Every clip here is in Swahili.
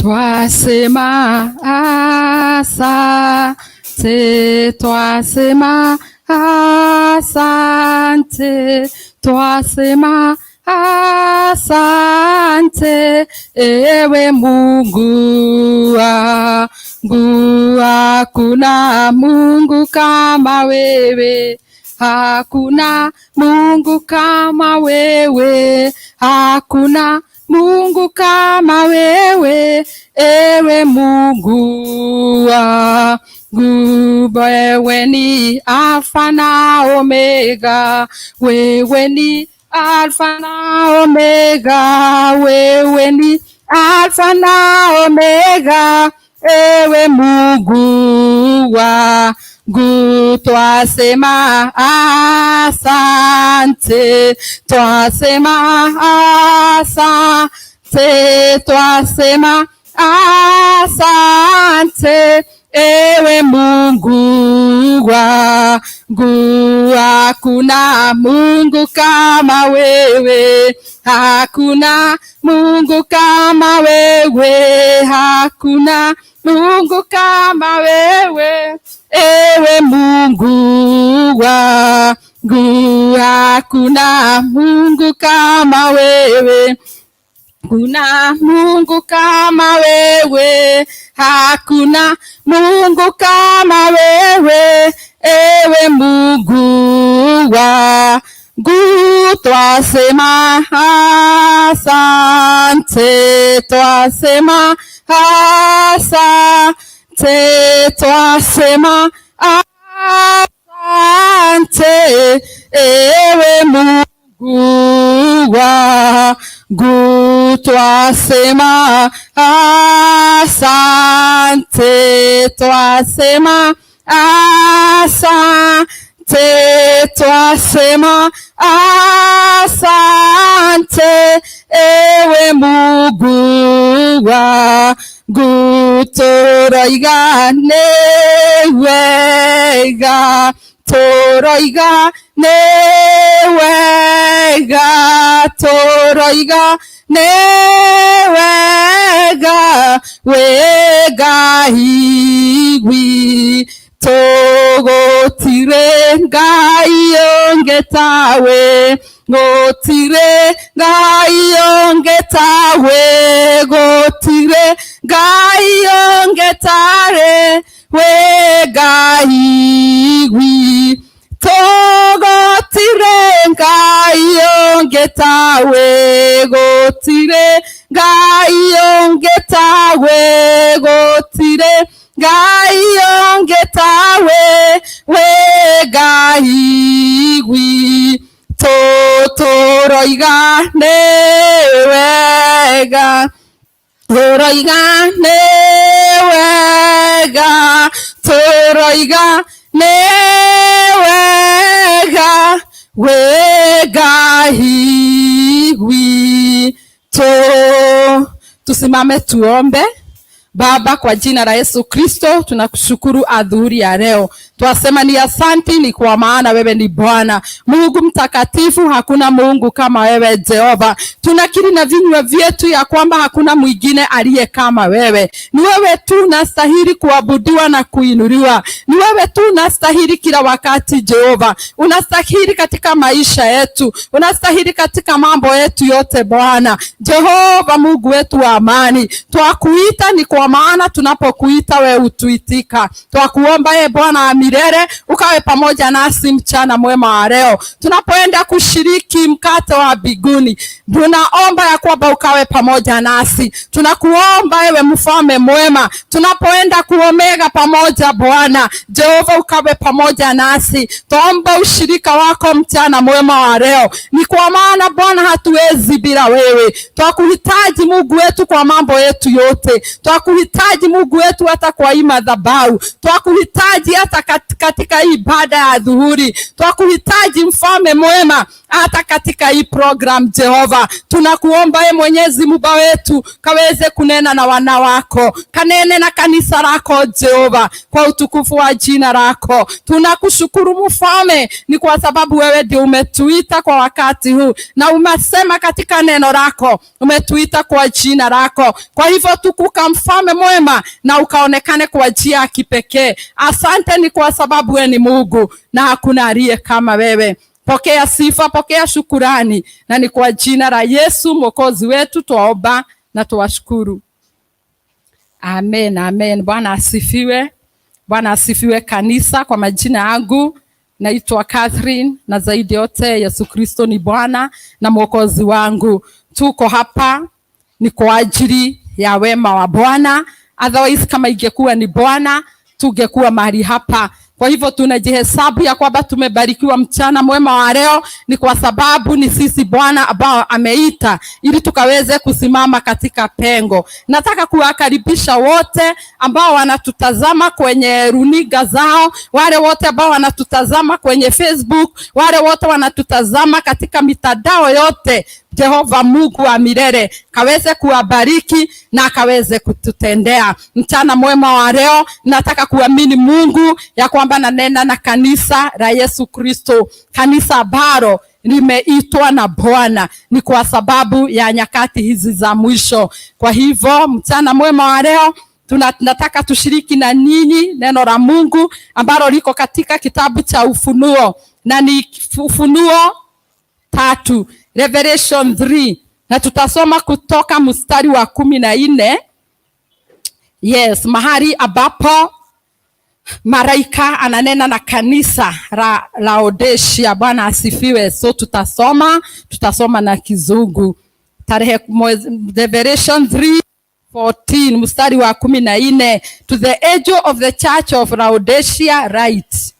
Twasema asante, twasema asante, twasema asante, ewe Mungu wangu. Hakuna Mungu kama wewe, hakuna Mungu kama wewe, hakuna Mungu kama wewe, ewe Mungu wangu. Wewe ni Alfa na Omega, wewe ni Alfa na Omega, wewe ni Alfa na Omega, ewe Mungu wangu. Twasema asante, twasema asante, twasema asante, ewe Mungu wangu. Hakuna Mungu kama wewe, hakuna Mungu kama wewe, hakuna Mungu kama wewe, ewe Mungu wangu. Hakuna Mungu kama wewe, hakuna Mungu kama wewe, hakuna Mungu kama wewe, ewe Mungu wangu. Twasema asante, twasema asante, twasema asante, ewe Mungu wangu. Twasema asante, twasema asante, twasema asante, ewe Mungu wangu. Toroiga newega, toroiga newega, toroiga newega, wega higwi togotire ngai onge tawe, gotire ngai onge tawe, gotire ngai onge tare, wega higwi togotire ngai onge tawe, gotire ngai onge tawe, gotire ngai onge tawe, wega higwi toroiga newega, toroiga newega, toroiga newega, wega higwi Tusimame tuombe. Baba, kwa jina la Yesu Kristo, tunakushukuru adhuhuri ya leo. Twasema ni asanti, ni kwa maana wewe ni Bwana Mungu mtakatifu. Hakuna Mungu kama wewe Jehova. Tunakiri na vinywa vyetu ya kwamba hakuna mwingine aliye kama wewe. Ni wewe tu unastahili kuabudiwa na kuinuliwa. Ni wewe tu unastahili kila wakati Jehova. Unastahili katika maisha yetu, unastahili katika mambo yetu yote Bwana Jehova. Mungu wetu wa amani, twakuita ni kwa maana tunapokuita wewe utuitika. Twakuomba Bwana milele ukawe pamoja nasi mchana mwema wa leo. Tunapoenda kushiriki mkate wa mbinguni, tunaomba ya kwamba ukawe pamoja nasi. Tunakuomba ewe mfalme mwema, tunapoenda kuomega pamoja Bwana Jehova ukawe pamoja nasi. Tuomba ushirika wako mchana mwema wa leo. Ni kwa maana Bwana hatuwezi bila wewe. Twakuhitaji Mungu wetu kwa mambo yetu yote. Twakuhitaji Mungu wetu hata kwa hii madhabahu. Twakuhitaji hata katika ibada ya adhuhuri. Twakuhitaji mfalme mwema hata katika hii program Jehova. Tunakuomba Mwenyezi Mungu wetu, kaweze kunena na wana wako, kanene na kanisa lako Jehova, kwa utukufu wa jina lako. Tunakushukuru Mfalme, ni kwa sababu wewe ndio umetuita kwa wakati huu, na umesema katika neno lako umetuita kwa jina lako. Kwa hivyo tukuka Mfalme mwema, na ukaonekane kwa njia ya kipekee. Asante, ni kwa sababu wewe ni Mungu na hakuna aliye kama wewe. Pokea sifa, pokea shukurani, na ni kwa jina la Yesu Mwokozi wetu tuomba na tuwashukuru. Amen, amen. Bwana asifiwe. Bwana asifiwe kanisa. Kwa majina yangu naitwa Catherine, na zaidi yote Yesu Kristo ni Bwana na Mwokozi wangu. Tuko hapa ni kwa ajili ya wema wa Bwana. Otherwise kama ingekuwa ni Bwana tungekuwa mahali hapa. Kwa hivyo tunajihesabu ya kwamba tumebarikiwa mchana mwema wa leo, ni kwa sababu ni sisi Bwana ambao ameita ili tukaweze kusimama katika pengo. Nataka kuwakaribisha wote ambao wanatutazama kwenye runinga zao, wale wote ambao wanatutazama kwenye Facebook, wale wote wanatutazama katika mitandao yote. Jehova Mungu wa milele kaweze kuwabariki na kaweze kututendea mchana mwema wa leo. Nataka kuamini Mungu ya kwamba nanena na kanisa la Yesu Kristo, kanisa ambalo limeitwa na Bwana, ni kwa sababu ya nyakati hizi za mwisho. Kwa hivyo mchana mwema wa leo tunataka tushiriki na ninyi neno la Mungu ambalo liko katika kitabu cha Ufunuo, na ni Ufunuo 3, Revelation 3, na tutasoma kutoka mstari wa 14. Yes, mahali ambapo malaika ananena na kanisa la Laodicea. Bwana asifiwe. So tutasoma na Kizungu. Revelation 3:14 mstari wa 14. To the angel of the church of Laodicea write,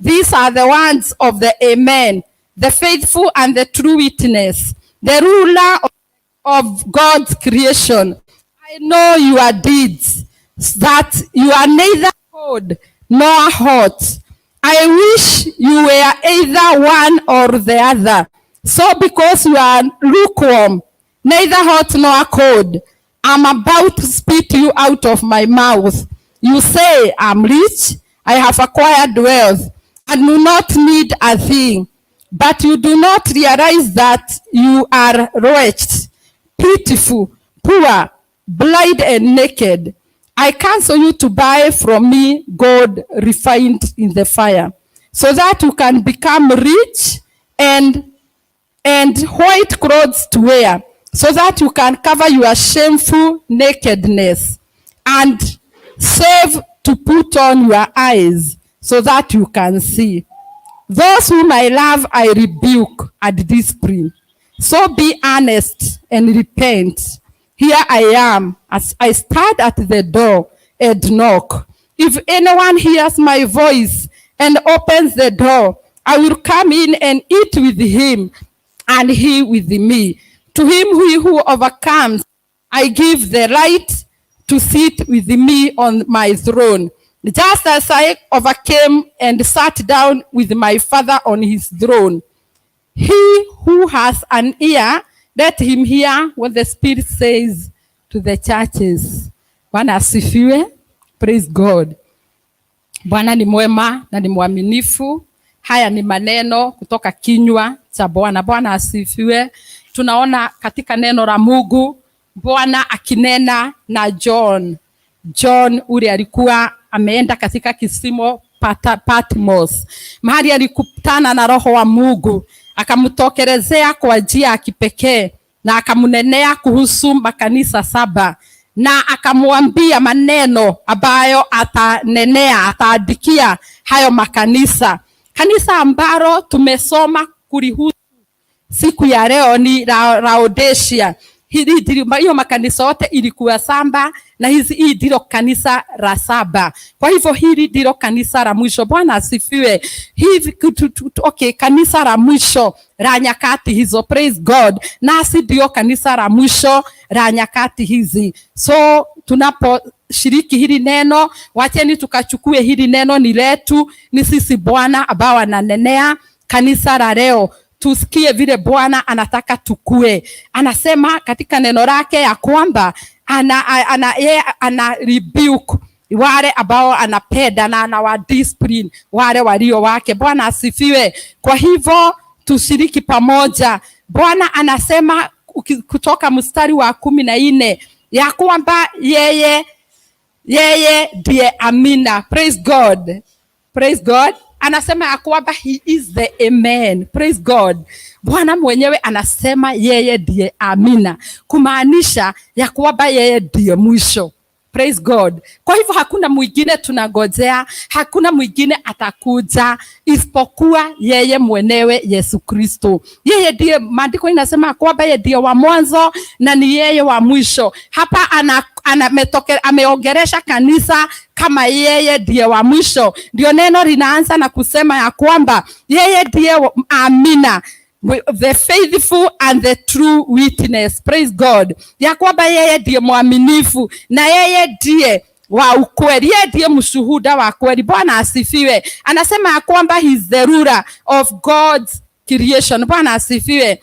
these are the words of the Amen, the faithful and the true witness, the ruler of God's creation. I know your deeds, that you are neither cold nor hot. I wish you were either one or the other. So because you are lukewarm, neither hot nor cold, I'm about to spit you out of my mouth. You say, I'm rich, I have acquired wealth, and do not need a thing. But you do not realize that you are wretched, pitiful, poor, blind, and naked. I counsel you to buy from me gold refined in the fire, so that you can become rich, and white clothes to wear, so that you can cover your shameful nakedness, and salve to put on your eyes, so that you can see. Those whom I love I rebuke and discipline. So be earnest and repent. Here I am, as I stand at the door and knock. If anyone hears my voice and opens the door, I will come in and eat with him, and he with me. To him who overcomes, I give the right to sit with me on my throne, just as I overcame and sat down with my Father on his throne. He who has an ear, let him hear what the Spirit says to the churches. Bwana asifiwe. Praise God. Bwana ni mwema na ni mwaminifu. Haya ni maneno kutoka kinywa cha Bwana. Bwana asifiwe. Tunaona katika neno la Mungu Bwana akinena na John ule alikuwa ameenda katika kisimo Patmos, mahali alikutana na Roho wa Mungu, akamtokelezea kwa njia ya kipekee na akamnenea kuhusu makanisa 7, na akamwambia maneno ambayo ataandikia hayo makanisa. Kanisa ambalo tumesoma kulihusu siku ya leo ni Laodicea. Hiyo makanisa yote ilikuwa 7, na hii ndilo kanisa la 7. Kwa hivyo hili ndilo kanisa la mwisho. Bwana asifiwe. Kanisa la mwisho la nyakati hizo. Praise God. Nasi ndio kanisa la mwisho la nyakati hizi. So tunaposhiriki hili neno, wacheni tukachukue hili neno ni letu, ni sisi Bwana ambao ananenea kanisa la leo. tusikie vile Bwana anataka tukue. Anasema katika neno lake ya kwamba ana rebuke wale ambao anapenda na anawa discipline wale walio wake. Bwana asifiwe. Kwa hivyo tushiriki pamoja. Bwana anasema kutoka mstari wa 14 ya kwamba yeye ndiye Amina. Praise God. Praise God. Anasema ya kwamba he is the Amen. Praise God. Bwana mwenyewe anasema yeye ndiye Amina, kumaanisha ya kwamba yeye ndiye mwisho. Praise God. Kwa hivyo hakuna mwingine tunagojea, hakuna mwingine atakuja isipokuwa yeye mwenyewe Yesu Kristo. Yeye ndiye, maandiko inasema kwamba yeye ndiye wa mwanzo na ni yeye wa mwisho. Hapa ameongeresha kanisa kama yeye ndiye wa mwisho. Ndio neno linaanza na kusema ya kwamba yeye ndiye Amina, the faithful and the true witness. Praise God. Ya kwamba yeye ndiye mwaminifu na yeye ndiye wa ukweli, yeye ndiye mshuhuda wa kweli. Bwana asifiwe. Anasema ya kwamba he is the ruler of God's creation. Bwana asifiwe.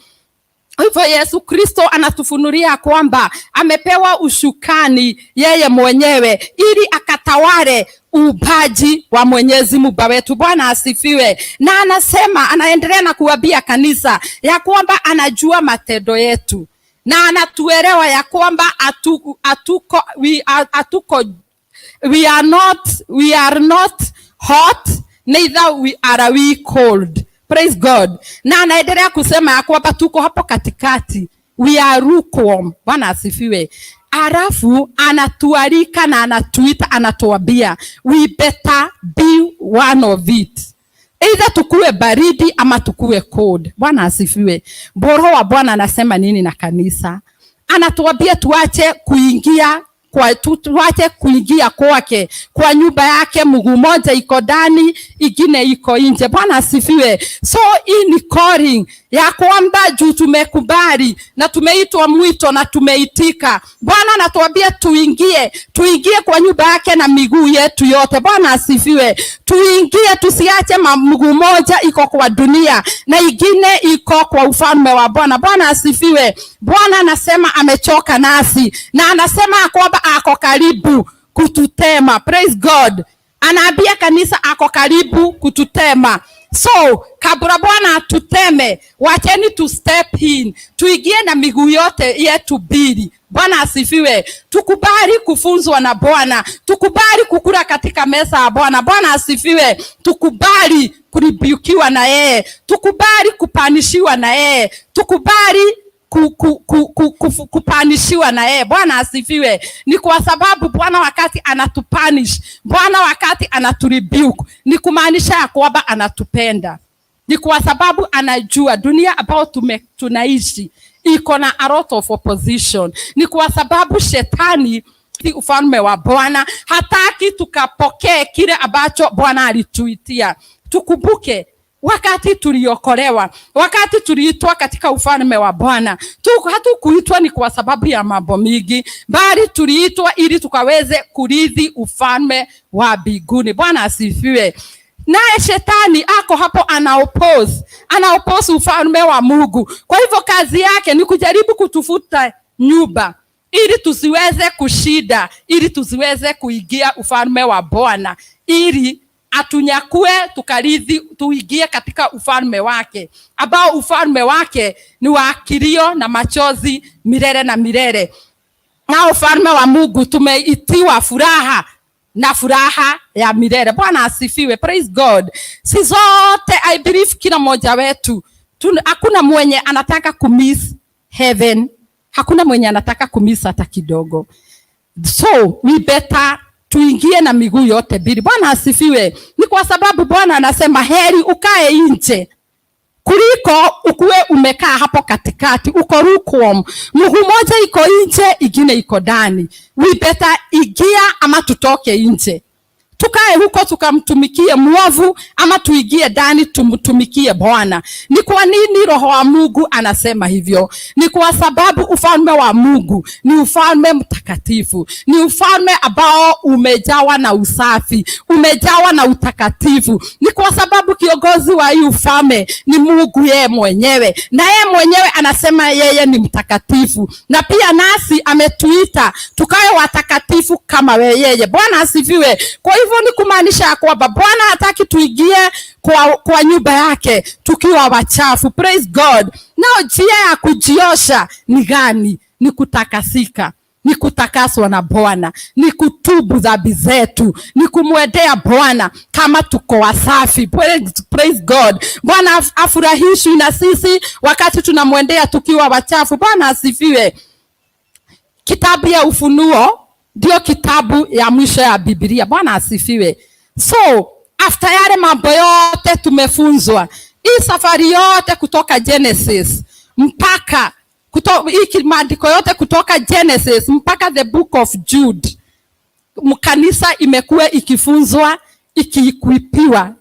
Hivyo Yesu Kristo anatufunulia kwamba amepewa ushukani yeye mwenyewe ili akatawale ubaji wa Mwenyezi Mungu wetu. Bwana asifiwe. Na anasema, anaendelea na kuambia kanisa ya kwamba anajua matendo yetu na anatuelewa ya kwamba we are not hot, neither are we cold. Praise God. Na anaendelea kusema ya kwamba tuko hapo katikati. We are lukewarm. Bwana asifiwe. Alafu anatualika na anatuita, anatuambia we better be one of it. Either tukue baridi ama tukue cold. Bwana asifiwe. Roho wa Bwana anasema nini na kanisa? Anatuambia tuache kuingia kwake, kwa nyumba yake, mguu moja iko ndani, ingine iko nje. Bwana asifiwe. So hii ni calling ya kwamba juu tumekubali na tumeitwa mwito na tumeitika. Bwana anatuambia tuingie kwa nyumba yake na miguu yetu yote. Bwana asifiwe. Tuingie, tusiache mguu moja iko kwa dunia na ingine iko kwa ufalme wa Bwana. Bwana asifiwe. Bwana anasema amechoka nasi na anasema kwamba ako karibu kututema. Praise God. Anaambia kanisa ako karibu kututema. So, kabla Bwana atuteme, wacheni tu step in. Tuingie na miguu yote yetu mbili. Bwana asifiwe. Tukubali kufunzwa na Bwana. Tukubali kukula katika meza ya Bwana. Bwana asifiwe. Tukubali kuribukiwa na yeye. Tukubali kupanishiwa na yeye. Tukubali kupanishiwa na yeye. Bwana asifiwe. Ni kwa sababu Bwana wakati anatupanish, Bwana wakati anaturibuke, ni kumaanisha ya kwamba anatupenda. Ni kwa sababu anajua dunia ambao tunaishi iko na a lot of opposition. Ni kwa sababu shetani, ufalme wa Bwana, hataki tukapokee kile ambacho Bwana alituitia. Tukumbuke wakati tuliokolewa, wakati tuliitwa katika ufalme wa Bwana, hatukuitwa ni kwa sababu ya mambo mingi, bali tuliitwa ili tukaweze kurithi ufalme wa mbinguni. Bwana asifiwe. Naye shetani ako hapo anaoppose ufalme wa Mungu. Kwa hivyo kazi yake ni kujaribu kutufuta nyumba ili tusiweze kushida, ili tusiweze kuingia ufalme wa Bwana, ili atunyakue tukarithi tuingie katika ufalme wake, ambao ufalme wake ni wa kilio na machozi milele na milele. Na ufalme wa Mungu tumeitiwa furaha na furaha ya milele. Bwana asifiwe. Praise God. Si zote, I believe kila mmoja wetu, hakuna mwenye anataka kumiss heaven. Hakuna mwenye anataka kumiss hata kidogo. So we better tuingie na miguu yote mbili. Bwana asifiwe. Ni kwa sababu Bwana anasema heri ukae nje kuliko ukuwe umekaa hapo katikati, uko lukewarm. Mguu moja iko nje, ingine iko ndani. We better ingia ama tutoke nje. tukae huko tukamtumikie mwovu, ama tuingie ndani tumtumikie Bwana? Ni kwa nini Roho wa Mungu anasema hivyo? Ni kwa sababu ufalme wa Mungu ni ufalme mtakatifu, ni ufalme ambao umejawa na usafi, umejawa na utakatifu. Ni kwa sababu kiongozi wa hii ufalme ni Mungu yeye mwenyewe, na yeye mwenyewe anasema yeye ni mtakatifu, na pia nasi ametuita tukae watakatifu kama yeye. Bwana asifiwe. Kwa hivyo ni kumaanisha kwamba Bwana hataki tuingie kwa nyumba yake tukiwa wachafu. Praise God. Nao njia ya kujiosha ni gani? Ni kutakasika, ni kutakaswa na Bwana, ni kutubu dhambi zetu, ni kumwendea Bwana kama tuko wasafi. Praise God. Bwana afurahishwi na sisi wakati tunamwendea tukiwa wachafu. Bwana asifiwe. Kitabu ya Ufunuo ndio kitabu ya mwisho ya Biblia. Bwana asifiwe. So after yale mambo yote tumefunzwa, hii safari yote kutoka Genesis mpaka hii maandiko yote kutoka Genesis mpaka the book of Jude, mkanisa imekuwa ikifunzwa, ikikuipiwa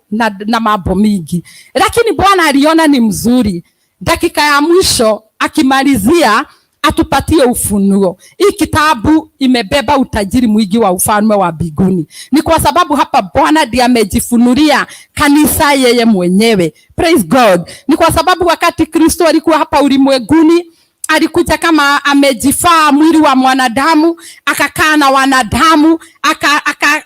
na mambo mingi, lakini Bwana aliona ni mzuri dakika ya mwisho akimalizia atupatie ufunuo. Hii kitabu imebeba utajiri mwingi wa ufalme wa mbinguni. Ni kwa sababu hapa Bwana ndiye amejifunulia kanisa yeye mwenyewe. Praise God. Ni kwa sababu wakati Kristo alikuwa hapa ulimwenguni, alikuja kama amejifaa mwili wa mwanadamu, akakaa na wanadamu,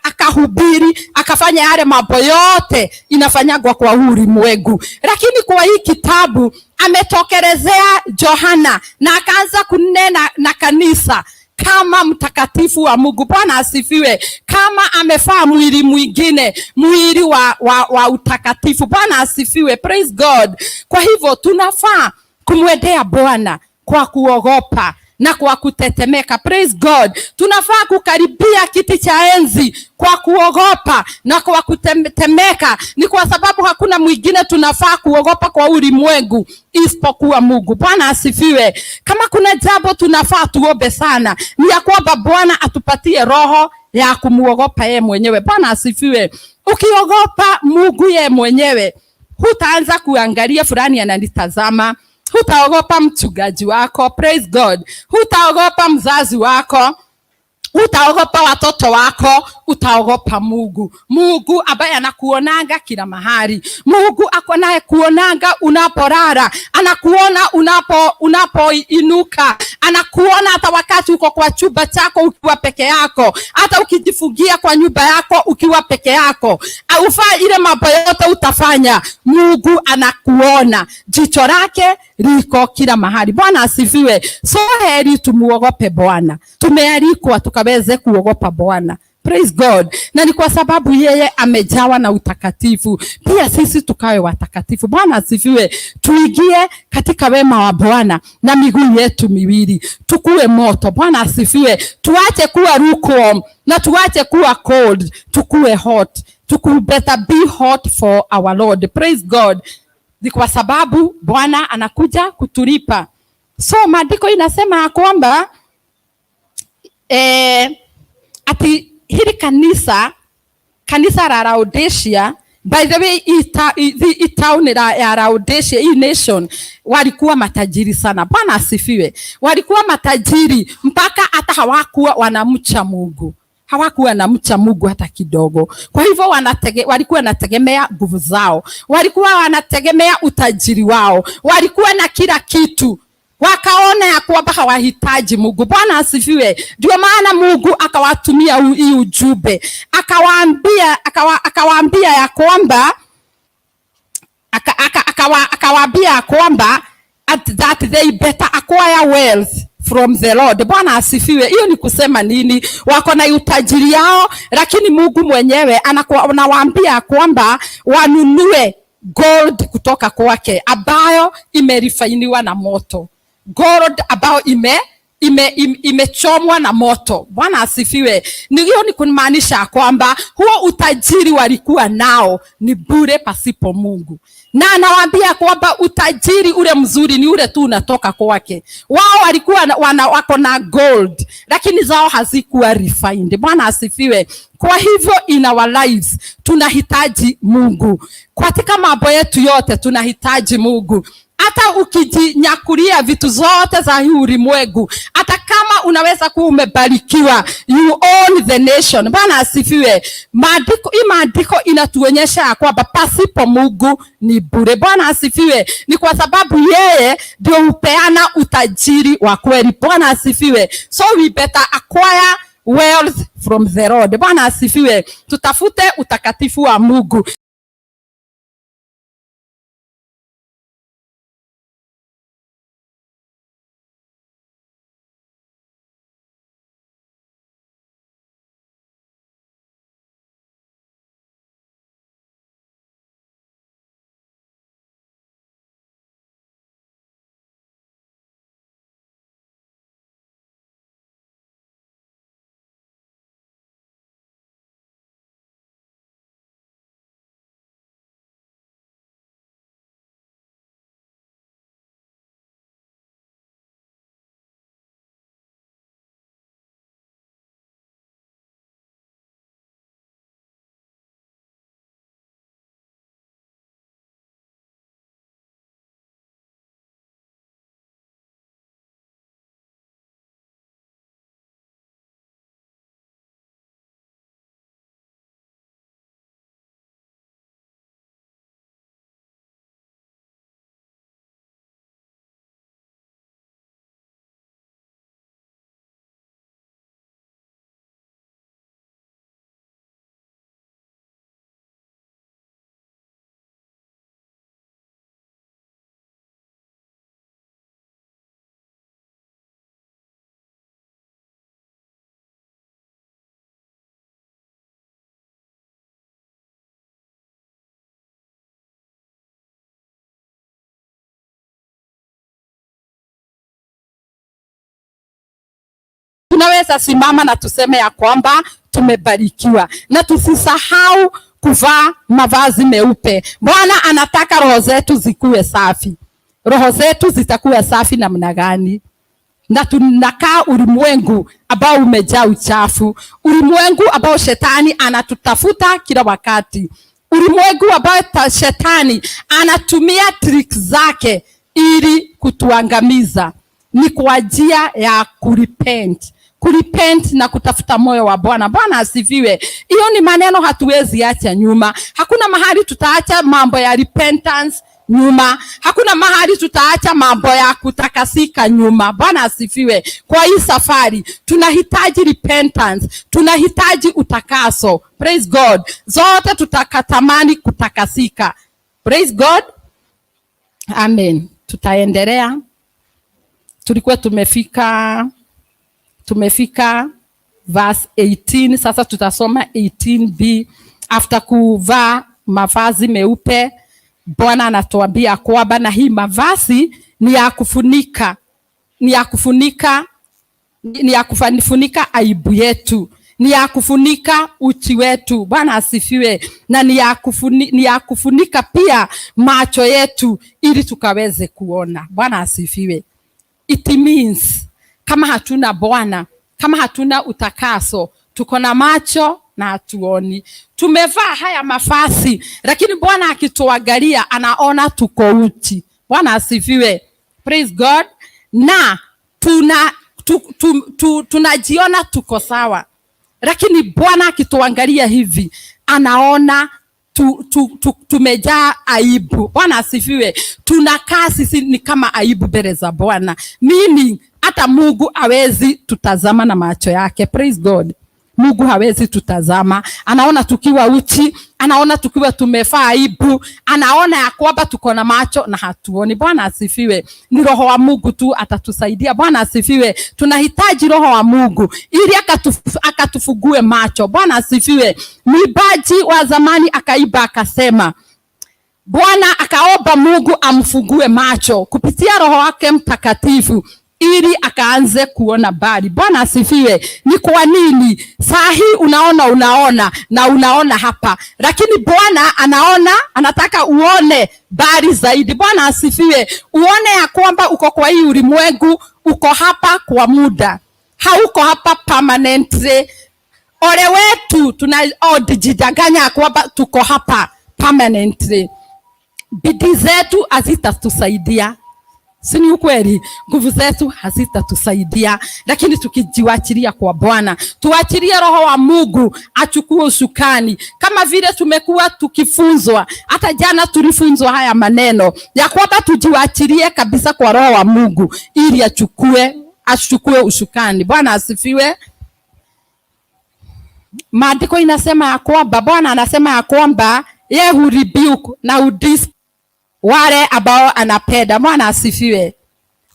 akahubiri, akafanya yale mambo yote inafanyagwa kwa ulimwengu. Lakini kwa hii kitabu ametokelezea Yohana na akaanza kunena na kanisa kama mtakatifu wa Mungu. Bwana asifiwe. Kama amefaa mwili mwingine, mwili wa utakatifu. Bwana asifiwe. Praise God. Kwa hivyo tunafaa kumwendea Bwana kwa kuogopa na kwa kutetemeka. Praise God. Tunafaa kukaribia kiti cha enzi kwa kuogopa na kwa kutetemeka. Ni kwa sababu hakuna mwingine tunafaa kuogopa kwa ulimwengu isipokuwa Mungu. Bwana asifiwe. Kama kuna jambo tunafaa tuombe sana, ni ya kwamba Bwana atupatie roho ya kumuogopa yeye mwenyewe. Bwana asifiwe. Ukiogopa Mungu yeye mwenyewe, hutaanza kuangalia fulani ananitazama. Hutaogopa mchungaji wako. Praise God. Hutaogopa mzazi wako, hutaogopa watoto wako, utaogopa Mungu. Mungu ambaye anakuonanga kila mahali. Mungu akonaye kuonanga unaporara, anakuona unapoinuka, anakuona hata wakati uko kwa chumba chako ukiwa peke yako, hata ukijifungia kwa nyumba yako ukiwa peke yako. Ufaa ile mambo yote utafanya, Mungu anakuona. Jicho lake liko kila mahali. Bwana asifiwe. So heri tumuogope Bwana. Tumealikwa tukaweze kuogopa Bwana. Praise God. Na ni kwa sababu yeye amejawa na utakatifu, pia sisi tukawe watakatifu. Bwana asifiwe. Tuingie katika wema wa Bwana na miguu yetu miwili tukue moto. Bwana asifiwe. Tuache kuwa lukewarm na tuache kuwa cold, tukue hot. Better be hot for our Lord. Praise God. Ni kwa sababu Bwana anakuja kutulipa. So maandiko inasema kwamba ati hili kanisa la Laodicea, by the way, hii town ya Laodicea, hii nation, walikuwa matajiri sana. Bwana asifiwe. Walikuwa matajiri mpaka hata hawakuwa wanamcha Mungu. Hawakuwa na mcha Mungu hata kidogo. Kwa hivyo walikuwa wanategemea nguvu zao, walikuwa wanategemea utajiri wao, walikuwa na kila kitu. Wakaona ya kwamba hawahitaji Mungu. Bwana asifiwe. Ndio maana Mungu akawatumia hii ujumbe. Akawaambia ya kwamba that they better acquire wealth from the Lord. Bwana asifiwe. Hiyo ni kusema nini? Wako na utajiri yao, lakini Mungu mwenyewe anawaambia kwamba wanunue gold kutoka kwake ambayo imerifainiwa na moto. Gold ambayo imechomwa na moto. Bwana asifiwe. Hiyo ni kumaanisha kwamba huo utajiri walikuwa nao ni bure pasipo Mungu. Na anawaambia kwamba utajiri ule mzuri ni ule tu unatoka kwake. Wao walikuwa wako na gold, lakini zao hazikuwa refined. Bwana asifiwe. Kwa hivyo in our lives tunahitaji Mungu. Katika mambo yetu yote tunahitaji Mungu. Hata ukijinyakulia vitu zote za hii ulimwengu, hata kama unaweza kuwa umebarikiwa, you own the nation. Bwana asifiwe. Maandiko inatuonyesha ya kwamba pasipo Mungu ni bure. Bwana asifiwe. Ni kwa sababu yeye ndio hupeana utajiri wa kweli. Bwana asifiwe. So we better acquire wealth from the Lord. Bwana asifiwe. Tutafute utakatifu wa Mungu. Tunaweza simama na tuseme ya kwamba tumebarikiwa, na tusisahau kuvaa mavazi meupe. Bwana anataka roho zetu zikuwe safi. Roho zetu zitakuwa safi namna gani? Na tunakaa ulimwengu ambao umejaa uchafu, ulimwengu ambao shetani anatutafuta kila wakati, ulimwengu ambao shetani anatumia tricks zake ili kutuangamiza. Ni kwa njia ya kurepent na kutafuta moyo wa Bwana. Bwana asifiwe. Hiyo ni maneno hatuwezi acha nyuma. Hakuna mahali tutaacha mambo ya repentance nyuma. Hakuna mahali tutaacha mambo ya kutakasika nyuma. Bwana asifiwe. Kwa hii safari tunahitaji repentance, tunahitaji utakaso. Praise God. Zote tutakatamani kutakasika. Praise God. Amen. Tutaendelea. Tulikuwa tumefika verse 18. Sasa tutasoma 18b. After kuvaa mavazi meupe, Bwana anatuambia kwamba na hii mavazi ni ya kufunika, ni ya kufunika aibu yetu, ni ya kufunika uchi wetu. Bwana asifiwe. Na ni ya kufunika pia macho yetu ili tukaweze kuona. Bwana asifiwe. It means kama hatuna Bwana, kama hatuna utakaso, tuko na macho na hatuoni. Tumevaa haya mavazi, lakini Bwana akituangalia anaona tuko uchi. Bwana asifiwe. Praise God. Na tunajiona tuko sawa, lakini Bwana akituangalia hivi anaona tumejaa aibu. Bwana asifiwe. Tunakaa sisi ni kama aibu mbele za Bwana. Meaning hata Mungu hawezi tutazama na macho yake. Praise God. Mungu hawezi tutazama. Anaona tukiwa uchi, anaona tukiwa tumefaa aibu, anaona ya kwamba tuko na macho na hatuoni. Bwana asifiwe. Ni roho wa Mungu tu atatusaidia. Bwana asifiwe. Tunahitaji roho wa Mungu ili akatufugue macho. Bwana asifiwe. Mwimbaji wa zamani akaiba akasema, Bwana akaomba Mungu amfugue macho kupitia Roho wake Mtakatifu ili akaanze kuona mbali. Bwana asifiwe. Ni kwa nini saa hii unaona hapa, lakini Bwana anataka uone mbali zaidi. Bwana asifiwe. Uone ya kwamba uko kwa hii ulimwengu, uko hapa kwa muda, hauko hapa permanently. Ole wetu tunajidanganya kwamba tuko hapa permanently. Bidii zetu hazitatusaidia. Si ni ukweli? Nguvu zetu hazitatusaidia, lakini tukijiwachilia kwa Bwana, tuachilie Roho wa Mungu achukue usukani, kama vile tumekuwa tukifunzwa. Hata jana tulifunzwa haya maneno ya kwamba tujiwachilie kabisa kwa Roho wa Mungu ili achukue usukani. Bwana asifiwe. Maandiko inasema ya kwamba Bwana anasema ya kwamba yeye hurebuke na udiscipline wale ambao anapenda. Bwana asifiwe.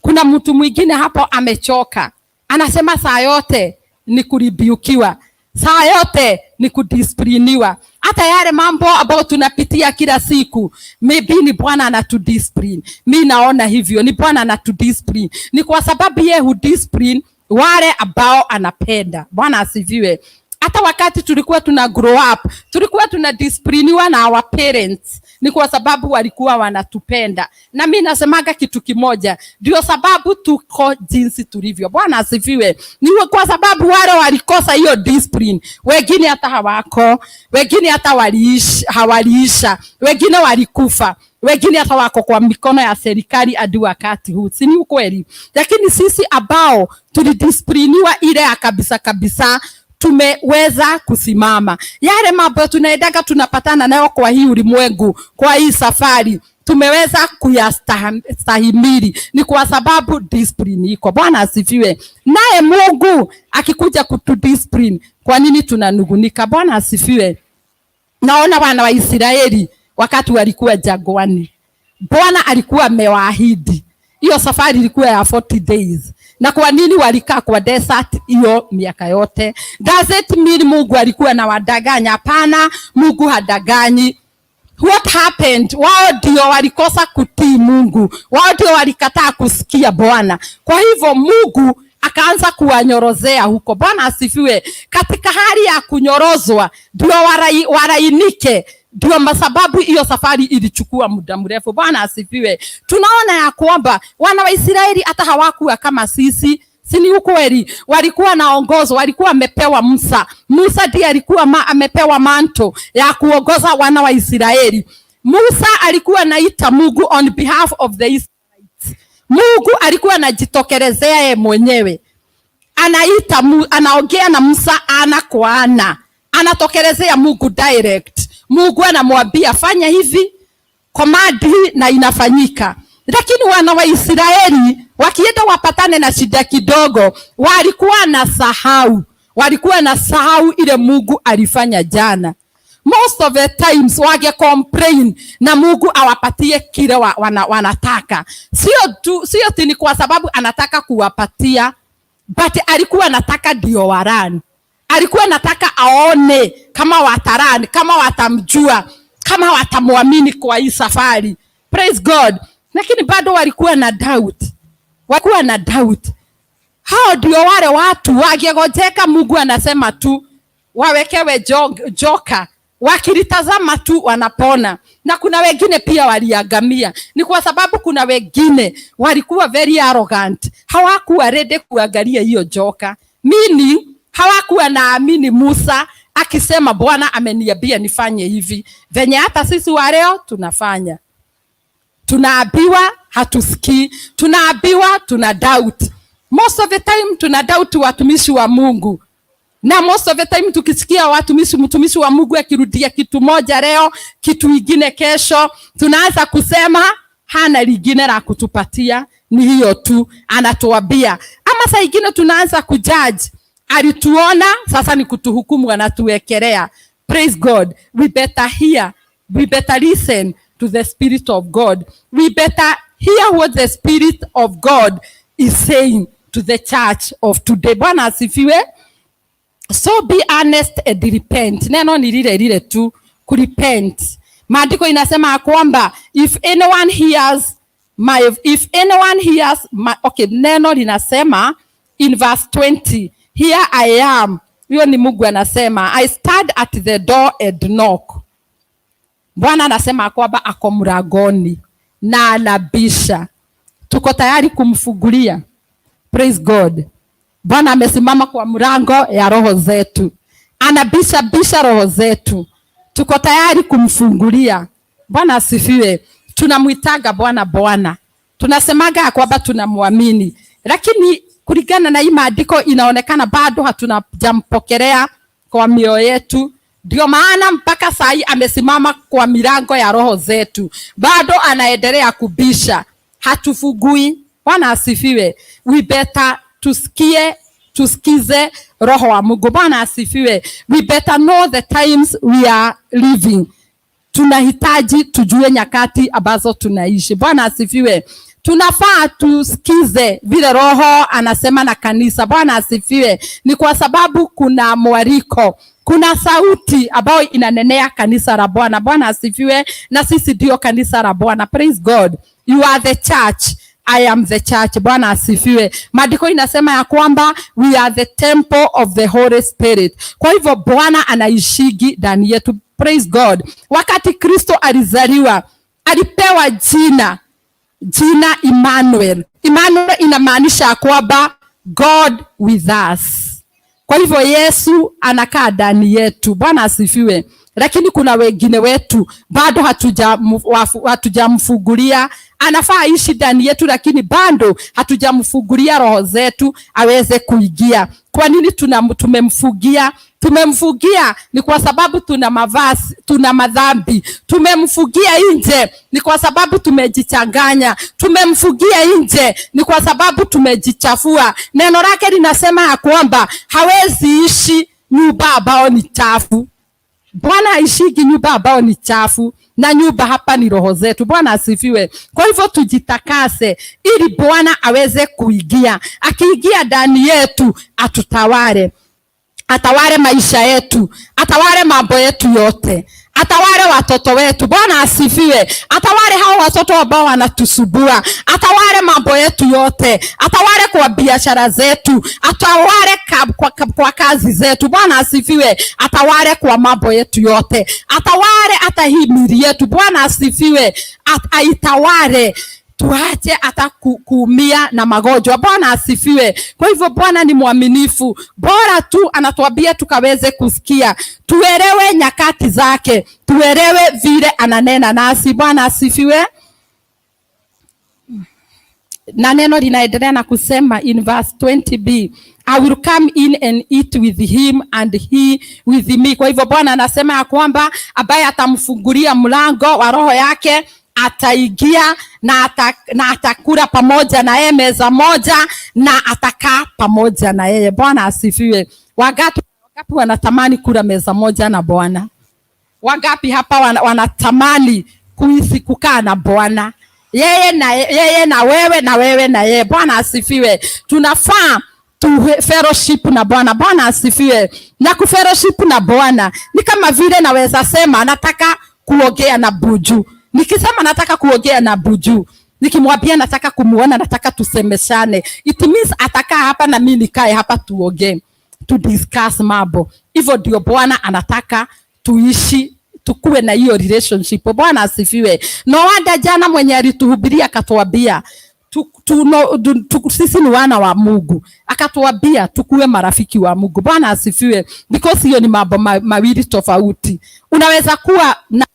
Kuna mtu mwingine hapo amechoka, anasema saa yote ni kuribiukiwa, saa yote ni kudiscipliniwa. Hata yale mambo ambayo tunapitia kila siku, maybe ni Bwana anatudiscipline. Mimi naona hivyo, ni Bwana anatudiscipline. Ni kwa sababu yeye hudiscipline wale ambao anapenda. Bwana asifiwe. Hata wakati tulikuwa tuna grow up, tulikuwa tunadiscipliniwa na our parents. Ni kwa sababu walikuwa wanatupenda. Na mimi nasemaga kitu kimoja, ndio sababu tuko jinsi tulivyo. Bwana asifiwe. Ni kwa sababu wale walikosa hiyo discipline, wengine hata hawako, wengine hata hawaliisha, wengine walikufa, wengine hata wako kwa mikono ya serikali hadi wakati huu. Si ni ukweli? Lakini sisi ambao tulidiscipliniwa ile ya kabisa tumeweza kusimama. Yale mambo tunaendaga tunapatana nayo kwa hii ulimwengu, kwa hii safari, tumeweza kuyastahimili. Ni kwa sababu discipline iko. Bwana asifiwe. Naye Mungu akikuja kutudiscipline, kwa nini tunanugunika? Bwana asifiwe. Naona wana wa Israeli wakati walikuwa jangwani, Bwana alikuwa amewaahidi. Hiyo safari ilikuwa ya 40 days. Na kwa nini walikaa kwa desert hiyo miaka yote? Does it mean Mungu alikuwa na wadanganya? Hapana, Mungu hadaganyi. What happened? Wao ndio walikosa kutii Mungu. Wao ndio walikataa kusikia Bwana. Kwa hivyo Mungu akaanza kuwanyorozea huko. Bwana asifiwe. Katika hali ya kunyorozwa ndio warainike. Ndio sababu hiyo safari ilichukua muda mrefu. Bwana asifiwe. Tunaona ya kwamba wana wa Israeli hata hawakuwa kama sisi. Si ni ukweli? Walikuwa naongozwa, walikuwa wamepewa Musa. Musa ndiye alikuwa amepewa manto ya kuongoza wana wa Israeli. Musa alikuwa anaita Mungu on behalf of the Israelites. Mungu alikuwa anajitokelezea yeye mwenyewe. Anaongea na Musa ana kwa ana. Anatokelezea Mungu direct. Mungu anamwambia fanya hivi, command hii, na inafanyika. Lakini wana wa Israeli wakienda wapatane na shida kidogo, walikuwa na sahau ile Mungu alifanya jana. Most of the times wage complain na Mungu awapatie kile wanataka. Sio tu ni kwa sababu anataka kuwapatia, but alikuwa anataka ndio warani. Alikuwa anataka aone kama watarani, kama watamjua, kama watamwamini kwa hii safari. Praise God. Lakini bado walikuwa na doubt. Hao ndio wale watu wangegojeka Mungu anasema tu wawekewe joka. Wakilitazama tu wanapona. Na kuna wengine pia waliagamia. Ni kwa sababu kuna wengine walikuwa very arrogant. Hawakuwa ready kuangalia hiyo joka. Mimi hawakuwa naamini Musa akisema Bwana ameniambia nifanye hivi. Venye hata sisi wa leo tunafanya. Tunaambiwa hatusikii, tunaambiwa tuna doubt. Most of the time tuna doubt watumishi wa Mungu. Na most of the time tukisikia mtumishi wa Mungu akirudia kitu moja leo, kitu kingine kesho, tunaanza kusema hana lingine la kutupatia, ni hiyo tu anatuambia. Ama saa nyingine tunaanza kujudge. Alituona, sasa ni kutuhukumu, anatuwekelea. Praise God. We better hear. We better listen to the Spirit of God. We better hear what the Spirit of God is saying to the church of today. Bwana asifiwe. So be honest and repent. Neno ni lile tu, kurepent. Maandiko inasema kwamba if anyone hears if anyone hears okay, neno linasema in verse 20, here I am. Hiyo ni Mungu anasema, I stand at the door and knock. Bwana anasema kwamba ako mlangoni na anabisha. Tuko tayari kumfungulia. Praise God. Bwana amesimama kwa mlango ya roho zetu. Anabisha roho zetu. Tuko tayari kumfungulia. Bwana asifiwe. Tunamuitaga Bwana Bwana. Tunasemaga kwamba tunamwamini. Lakini kulingana na hii maandiko inaonekana bado hatunajampokelea kwa mioyo yetu. Ndio maana mpaka saa hii amesimama kwa milango ya roho zetu. Bado anaendelea kubisha. Hatufugui. Bwana asifiwe. We better tusikize roho wa Mungu. Bwana asifiwe. We better know the times we are living. Tunahitaji tujue nyakati ambazo tunaishi. Bwana asifiwe. Tunafaa tusikize vile roho anasema na kanisa. Bwana asifiwe. Ni kwa sababu kuna mwaliko, kuna sauti ambayo inanenea kanisa la Bwana. Bwana asifiwe. Na sisi ndio kanisa la Bwana. Praise God. You are the church. I am the church. Bwana asifiwe. Maandiko inasema ya kwamba we are the temple of the Holy Spirit. Kwa hivyo Bwana anaishigi ndani yetu. Praise God. Wakati Kristo alizaliwa, alipewa jina Emmanuel. Emmanuel inamaanisha kwamba God with us. Kwa hivyo Yesu anakaa ndani yetu. Bwana asifiwe. Lakini kuna wengine wetu bado hatujamfungulia. Anafaa ishi ndani yetu, lakini bado hatujamfungulia roho zetu aweze kuingia. Kwa nini tumemfungia? Tumemfungia ni kwa sababu tuna madhambi. Tumemfungia nje ni kwa sababu tumejichanganya. Tumemfungia nje ni kwa sababu tumejichafua. Neno lake linasema ya kwamba hawezi ishi nyumba ambao ni chafu. Bwana aishigi nyumba ambao ni chafu, na nyumba hapa ni roho zetu. Bwana asifiwe. Kwa hivyo tujitakase ili Bwana aweze kuingia. Akiingia ndani yetu atutawale. Atawale maisha yetu, atawale mambo yetu yote, atawale watoto wetu. Bwana asifiwe. Atawale hao watoto ambao wanatusubua, atawale mambo yetu yote, atawale kwa biashara zetu, atawale kwa kazi zetu. Bwana asifiwe. Atawale kwa mambo yetu yote, atawale hata hii miili yetu. Bwana asifiwe. Aitawale. Tuache hata kuumia na magonjwa. Bwana asifiwe. Kwa hivyo Bwana ni mwaminifu. Bora tu anatuambia tukaweze kusikia. Tuelewe nyakati zake. Tuelewe vile ananena nasi. Bwana asifiwe. Na neno linaendelea na kusema in verse 20b, I will come in and eat with him and he with me. Kwa hivyo Bwana anasema ya kwamba ambaye atamfungulia mlango wa roho yake ataingia na atakula pamoja na yeye meza moja, na atakaa pamoja na yeye. Bwana asifiwe. Wangapi wanatamani kula meza moja na Bwana? Wangapi hapa wanatamani kukaa na Bwana? Yeye na wewe na wewe na yeye. Bwana asifiwe. Tunafaa fellowship na Bwana. Bwana asifiwe. Na fellowship na Bwana ni kama vile naweza sema nataka kuongea na Buju. Nikisema nataka kuongea na Buju, nikimwambia nataka kumuona, nataka tusemeshane, it means atakaa hapa na mimi nikae hapa tuongee, to discuss mambo. Hivyo ndio Bwana anataka tuishi, tukue na hiyo relationship. Bwana asifiwe. No wonder jana mwenye alituhubiria akatuambia sisi ni wana wa Mungu. Akatuambia tukue marafiki wa Mungu. Bwana asifiwe. Because hiyo ni mambo mawili tofauti. Unaweza kuwa na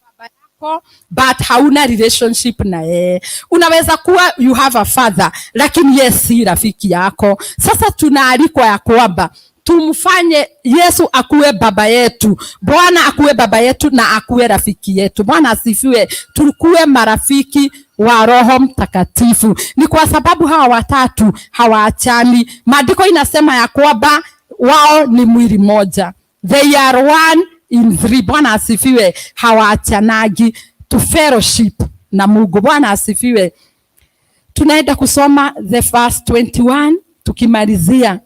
but hauna relationship na yeye. Unaweza kuwa you have a father, lakini yeye si rafiki yako. Sasa tunaalikwa ya kwamba tumfanye Yesu akuwe baba yetu, Bwana akuwe baba yetu na akuwe rafiki yetu. Bwana asifiwe. Tukue marafiki wa Roho Mtakatifu. Ni kwa sababu hawa watatu hawaachani. Maandiko inasema ya kwamba wao ni mwili moja. They are one in three. Bwana asifiwe. Hawaachanagi. To fellowship na Mungu. Bwana asifiwe. Tunaenda kusoma the verse 21 tukimalizia.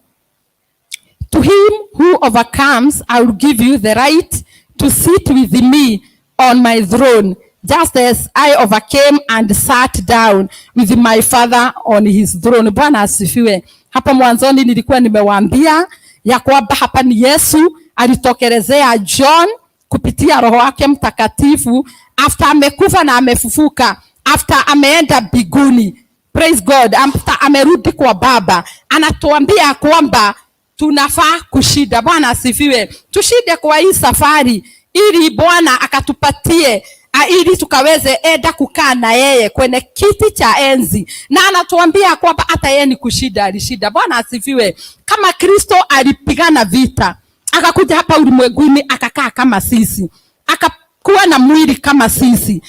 To him who overcomes, I will give you the right to sit with me on my throne, just as I overcame and sat down with my Father on his throne. Bwana asifiwe. Hapo mwanzoni nilikuwa nimewaambia ya kwamba hapa ni Yesu alitokelezea John kupitia Roho wake Mtakatifu after amekufa na amefufuka, after ameenda mbinguni. Praise God. After amerudi kwa Baba, anatuambia kwamba tunafaa kushida. Bwana asifiwe. Tushide kwa hii safari ili Bwana akatupatie ili tukaweze enda kukaa na yeye kwenye kiti cha enzi. Na anatuambia kwamba hata yeye ni kushida, alishida. Bwana asifiwe. Kama Kristo alipigana vita, akakuja hapa ulimwenguni, akakaa kama sisi, akakuwa na mwili kama sisi,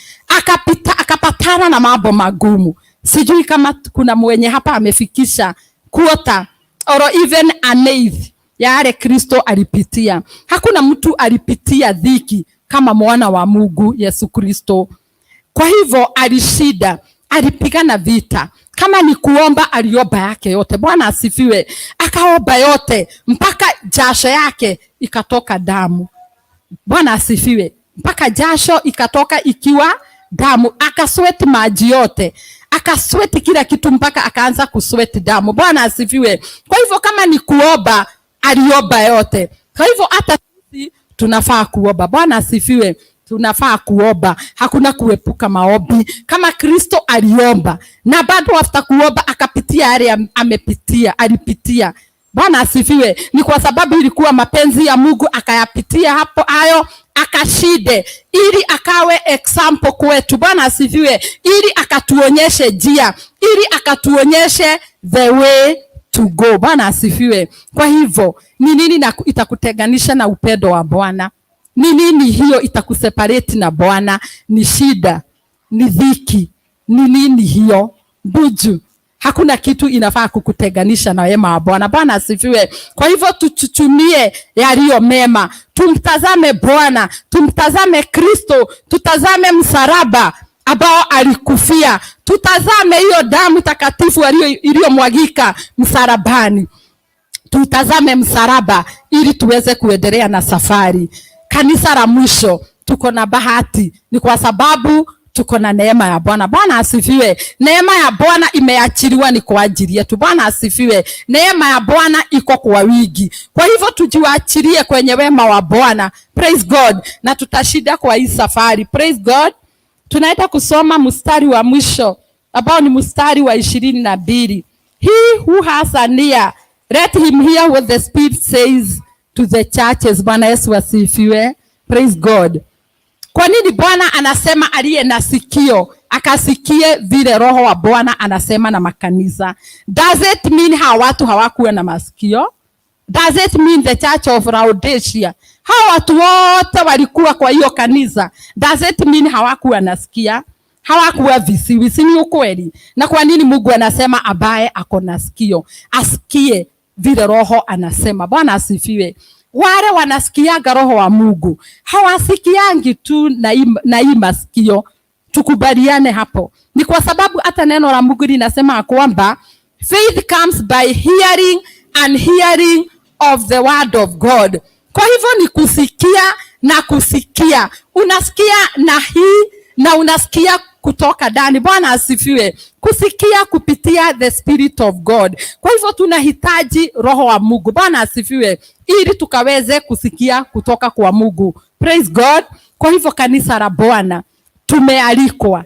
akapatana na mambo magumu. Sijui kama kuna mwenye hapa amefikisha quarter or even an eighth yale Kristo alipitia. Hakuna mtu alipitia dhiki kama mwana wa Mungu Yesu Kristo. Kwa hivyo alishida, alipigana vita. Kama ni kuomba, aliomba yake yote. Bwana asifiwe. Akaomba yote mpaka jasho yake ikatoka damu. Bwana asifiwe. Mpaka jasho ikatoka ikiwa damu. Akasweat maji yote, akasweat kila kitu mpaka akaanza kusweat damu. Bwana asifiwe. Kwa hivyo kama ni kuomba, aliomba yote. Kwa hivyo hata sisi tunafaa kuomba. Bwana asifiwe. Tunafaa kuomba. Hakuna kuepuka maombi. Kama Kristo aliomba na bado after kuomba akapitia yale amepitia, alipitia. Bwana asifiwe. Ni kwa sababu ilikuwa mapenzi ya Mungu akayapitia hapo hayo, akashide ili akawe example kwetu. Bwana asifiwe. Ili akatuonyeshe njia, ili akatuonyeshe the way to go. Bwana asifiwe. Kwa hivyo ni nini itakutenganisha na upendo wa Bwana? Ni nini hiyo itakuseparate na Bwana? Ni shida, ni dhiki. Ni nini hiyo? Buju. Hakuna kitu inafaa kukutenganisha na wema wa Bwana. Bwana asifiwe. Kwa hivyo tuchuchumie yaliyo mema. Tumtazame Bwana, tumtazame Kristo, tutazame msalaba ambao alikufia. Tutazame hiyo damu takatifu iliyomwagika msalabani. Tutazame msalaba ili tuweze kuendelea na safari. Kanisa la mwisho, tuko na bahati. Ni kwa sababu tuko na neema ya Bwana. Bwana asifiwe. Neema ya Bwana imeachiliwa ni kwa ajili yetu. Bwana asifiwe. Neema ya Bwana iko kwa wingi. Kwa hivyo tujiachilie kwenye wema wa Bwana. Praise God. Na tutashinda kwa hii safari. Praise God. Tunaenda kusoma mstari wa mwisho ambao ni mstari wa 22. He who has an ear, let him hear what the Spirit says to the churches. Bwana Yesu asifiwe. Praise God. Kwa nini Bwana anasema aliye na sikio akasikie vile Roho wa Bwana anasema na makanisa? Does it mean hawa watu hawakuwa na masikio? Does it mean the church of Laodicea, hawa watu wote walikuwa kwa hiyo kanisa, does it mean hawakuwa nasikia? Hawakuwa visiwi, si ni ukweli? Na kwa nini Mungu anasema abaye ako na sikio asikie vile Roho anasema? Bwana asifiwe. Wale wanasikiaga Roho wa Mungu hawasikiangi tu na hii masikio. Tukubaliane hapo. Ni kwa sababu hata neno la Mungu linasema kwamba faith comes by hearing and hearing of the word of God. Kwa hivyo ni kusikia na kusikia. Unasikia na hii na unasikia kutoka ndani. Bwana asifiwe. Kusikia kupitia the Spirit of God. Kwa hivyo tunahitaji Roho wa Mungu. Bwana asifiwe. Ili tukaweze kusikia kutoka kwa Mungu. Praise God. Kwa hivyo kanisa la Bwana tumealikwa.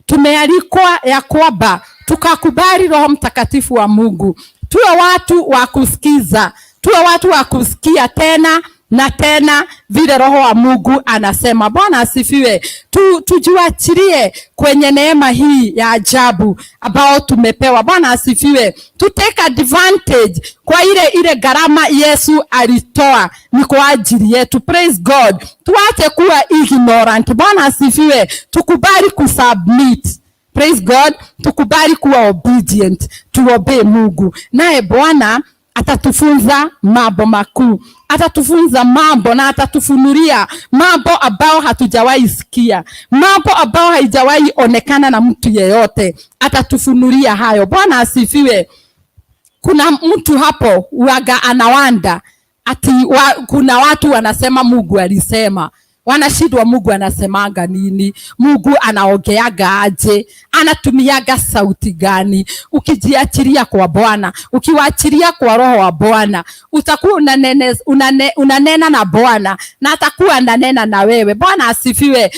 Tumealikwa ya kwamba tukakubali Roho Mtakatifu wa Mungu. Tuwe watu wa kusikiza. Tuwe watu wa kusikia tena na tena vile Roho wa Mungu anasema. Bwana asifiwe. Tujiachilie kwenye neema hii ya ajabu ambao tumepewa. Bwana asifiwe. To take advantage kwa ile gharama Yesu alitoa ni kwa ajili yetu. Praise God. Tuache kuwa ignorant. Bwana asifiwe. Tukubali kusubmit. Praise God. Tukubali kuwa obedient. Tuobey Mungu. Naye Bwana atatufunza mambo makuu. Atatufunza mambo na atatufunulia mambo ambao hatujawahi sikia. Mambo ambao haijawahi onekana na mtu yeyote. Atatufunulia hayo. Bwana asifiwe. Kuna mtu hapo waga anawanda ati kuna watu wanasema Mungu alisema. wanashindwa Mungu anasemanga nini, Mungu anaongeaga aje, anatumiaga sauti gani. Ukijiachilia kwa Bwana, ukiwaachilia kwa Roho wa Bwana, utakuwa unanena na Bwana na atakuwa ananena na wewe. Bwana asifiwe.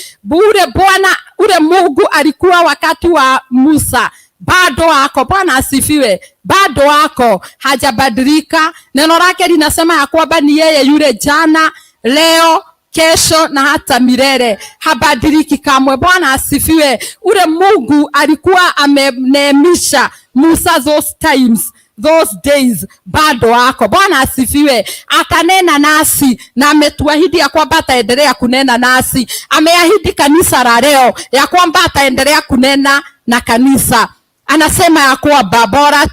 Ule Mungu alikuwa wakati wa Musa, bado wako. Bwana asifiwe. Bado wako, hajabadilika. Neno lake linasema ya kwamba ni yeye yule jana, leo, kesho na hata milele, habadiliki kamwe. Bwana asifiwe. Ule Mungu alikuwa ameneemisha Musa those days, bado wako. Bwana asifiwe. Atanena nasi na ametuahidi ya kwamba ataendelea kunena nasi. Ameahidi kanisa la leo ya kwamba ataendelea kunena na kanisa. Anasema ya kwamba bora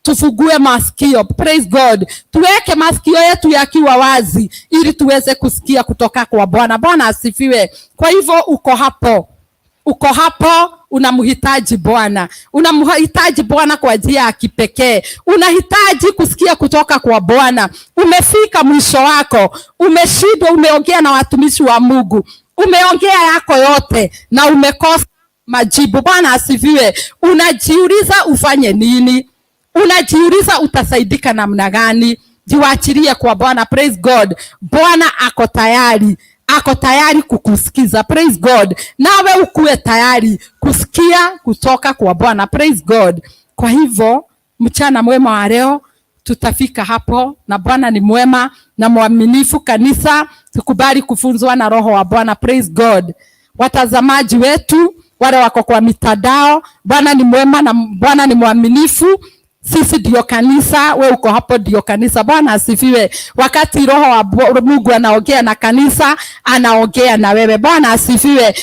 tufugue masikio. Praise God. Tuweke masikio yetu yakiwa wazi ili tuweze kusikia kutoka kwa Bwana. Bwana asifiwe. Kwa hivyo uko hapo unamhitaji Bwana. Unamhitaji Bwana kwa njia ya kipekee. Unahitaji kusikia kutoka kwa Bwana. Umefika mwisho wako. Umeshindwa, umeongea na watumishi wa Mungu. Umeongea yako yote na umekosa majibu. Bwana asifiwe. Unajiuliza ufanye nini? Unajiuliza utasaidika namna gani? Jiwachilie kwa Bwana. Praise God. Bwana ako tayari kukusikiza. Praise God. Nawe ukuwe tayari kusikia kutoka kwa Bwana. Praise God. Kwa hivyo mchana mwema wa leo tutafika hapo, na Bwana ni mwema na mwaminifu. Kanisa, tukubali kufunzwa na Roho wa Bwana. Praise God. Watazamaji wetu wale wako kwa mitandao, Bwana ni mwema na Bwana ni mwaminifu. Sisi ndio kanisa, wewe uko hapo ndio kanisa. Bwana asifiwe. Wakati Roho wa Mungu anaongea na kanisa, anaongea na wewe. Bwana asifiwe.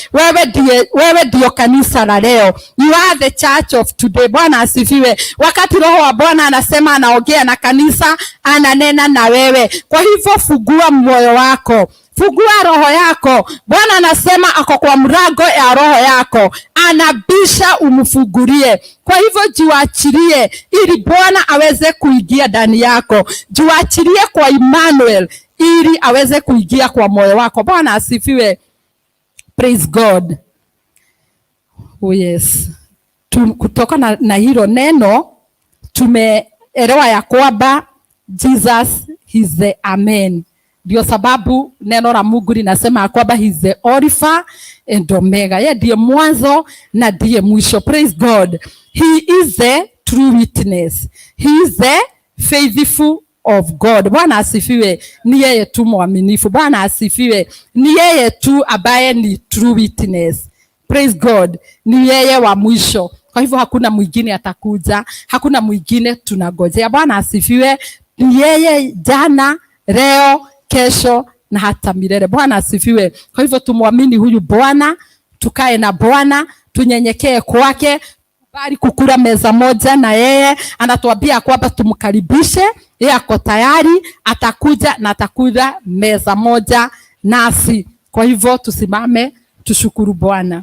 Wewe ndio kanisa la leo. You are the church of today. Bwana asifiwe. Wakati Roho wa Bwana anasema, anaongea na kanisa, ananena na wewe. Kwa hivyo fungua moyo wako. Fungua roho yako. Bwana anasema ako kwa mlango ya roho yako. Anabisha, umfungulie. Kwa hivyo jiwachilie ili Bwana aweze kuingia ndani yako. Jiwachilie kwa Emmanuel ili aweze kuingia kwa moyo wako. Bwana asifiwe. Praise God. Oh yes. Kutoka na hilo neno tumeelewa ya kwamba Jesus is the Amen. Ndio sababu neno la Mungu linasema kwamba he is the Alpha and Omega. Yeye ndiye mwanzo na ndiye mwisho. Praise God. He is the true witness. He is the faithful of God. Bwana asifiwe. Ni yeye tu mwaminifu. Bwana asifiwe. Ni yeye tu ambaye ni true witness. Praise God. Ni yeye wa mwisho. Kwa hivyo hakuna mwingine atakuja. Hakuna mwingine tunagojea. Bwana asifiwe. Ni yeye jana, leo, kesho na hata milele. Bwana asifiwe. Kwa hivyo tumwamini huyu Bwana, tukae na Bwana, tunyenyekee kwake, bali kukula meza moja na yeye. Anatuambia kwamba tumkaribishe, yeye ako tayari, atakuja na atakula meza moja nasi. Kwa hivyo tusimame, tushukuru Bwana.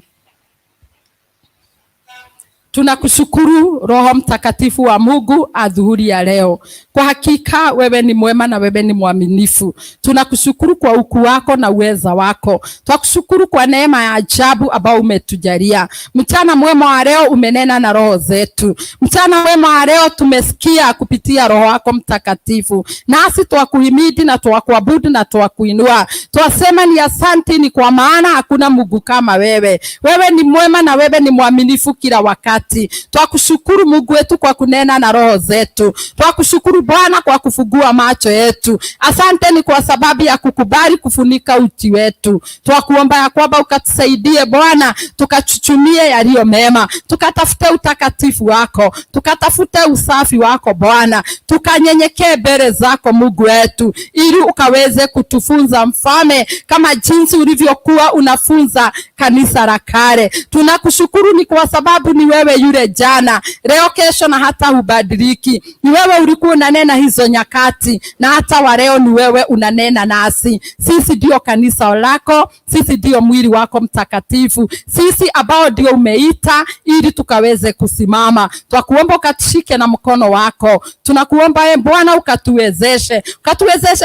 Tunakushukuru Roho Mtakatifu wa Mungu adhuhuri ya leo. Kwa hakika wewe ni mwema na wewe ni mwaminifu. Tunakushukuru kwa ukuu wako na uweza wako. Tunakushukuru kwa neema ya ajabu ambao umetujalia. Mchana mwema wa leo umenena na roho zetu. Mchana mwema wa leo tumesikia kupitia Roho wako Mtakatifu. Nasi twakuhimidi na twakuabudu na twakuinua. Twasema ni asante, ni kwa maana hakuna Mungu kama wewe. Wewe ni mwema na wewe ni mwaminifu kila wakati. Twakushukuru Mungu wetu kwa kunena na roho zetu. Twakushukuru Bwana kwa kufungua macho yetu. Asante ni kwa sababu ya kukubali kufunika uchi wetu. Twakuomba ya kwamba ukatusaidie Bwana, tukachuchumie yaliyo mema, tukatafute utakatifu wako, tukatafute usafi wako Bwana, tukanyenyekee mbele zako Mungu wetu, ili ukaweze kutufunza Mfalme, kama jinsi ulivyokuwa unafunza kanisa la kale. Tunakushukuru ni kwa sababu ni wewe wewe yule jana, leo, kesho na hata hubadiliki. Ni wewe ulikuwa unanena hizo nyakati, na hata wa leo ni wewe unanena nasi. Sisi ndio kanisa lako, sisi ndio mwili wako mtakatifu, sisi ambao ndio umeita ili tukaweze kusimama. Twakuomba ukatushike na mkono wako. Tunakuomba Bwana ukatuwezeshe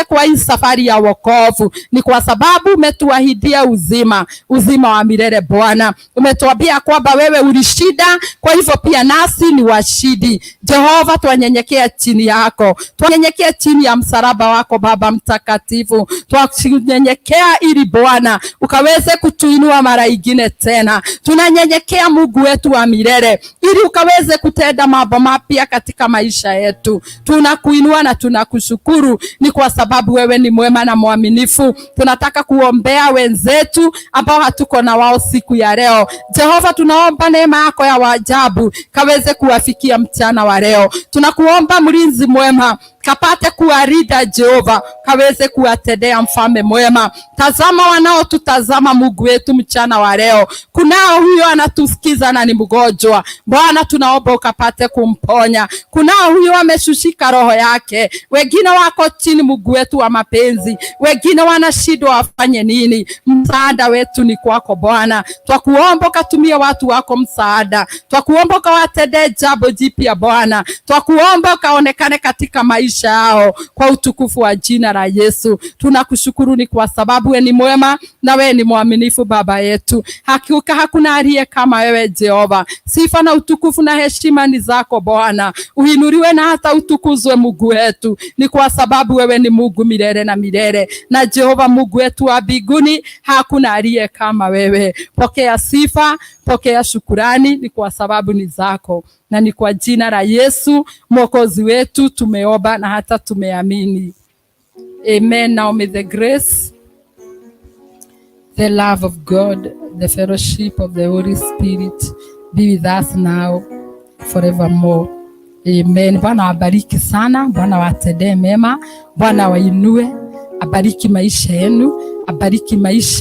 kwa hii safari ya wokovu. Ni kwa sababu umetuahidia uzima wa milele Bwana. Umetuambia kwamba wewe ulishinda, kwa hivyo pia nasi ni washindi. Jehova, twanyenyekea chini yako, twanyenyekea chini ya msalaba wako Baba mtakatifu. Twanyenyekea ili Bwana ukaweze kutuinua mara ingine tena. Tunanyenyekea Mungu wetu wa milele ili ukaweze kutenda mambo mapya katika maisha yetu. Tunakuinua na tunakushukuru, ni kwa sababu wewe ni mwema na mwaminifu. Tunataka kuombea wenzetu ambao hatuko na wao siku ya leo. Jehova, tunaomba neema yako ya ajabu kaweze kuwafikia mchana wa leo. Tunakuomba mlinzi mwema kapate kuwalinda Jehova, kaweze kuwatendea mfalme mwema. Tazama wanaotutazama Mungu wetu mchana wa leo. Kunao huyo anatusikiza na ni mgonjwa. Bwana, tunaomba ukapate kumponya. Kunao huyo ameshushika roho yake. Wengine wako chini Mungu wetu wa mapenzi. Wengine wanashindwa wafanye nini. Msaada wetu ni kwako Bwana. Twakuomba ukatumie watu wako msaada. Twakuomba ukawatendee jambo jipya Bwana. Twakuomba ukaonekane katika maisha yao kwa utukufu wa jina la Yesu. Tunakushukuru ni kwa sababu wewe ni mwema na wewe ni mwaminifu Baba yetu. Hakika hakuna aliye kama wewe Jehova. Sifa na utukufu na heshima ni zako Bwana. Uinuliwe na hata utukuzwe Mungu wetu. Ni kwa sababu wewe ni Mungu milele na milele. Na Jehova Mungu wetu wa mbinguni, hakuna aliye kama wewe. Pokea sifa, pokea shukurani, ni kwa sababu ni zako. Na ni kwa jina la Yesu Mwokozi wetu tumeomba na hata tumeamini. Amen. Now may the grace, the love of God, the fellowship of the Holy Spirit be with us now forevermore. Amen. Bwana wabariki sana, Bwana watendee mema, Bwana wainue, abariki maisha yenu, abariki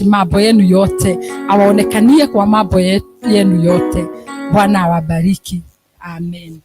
mambo yenu yote, awaonekanie kwa mambo yenu yote. Bwana awabariki. Amen.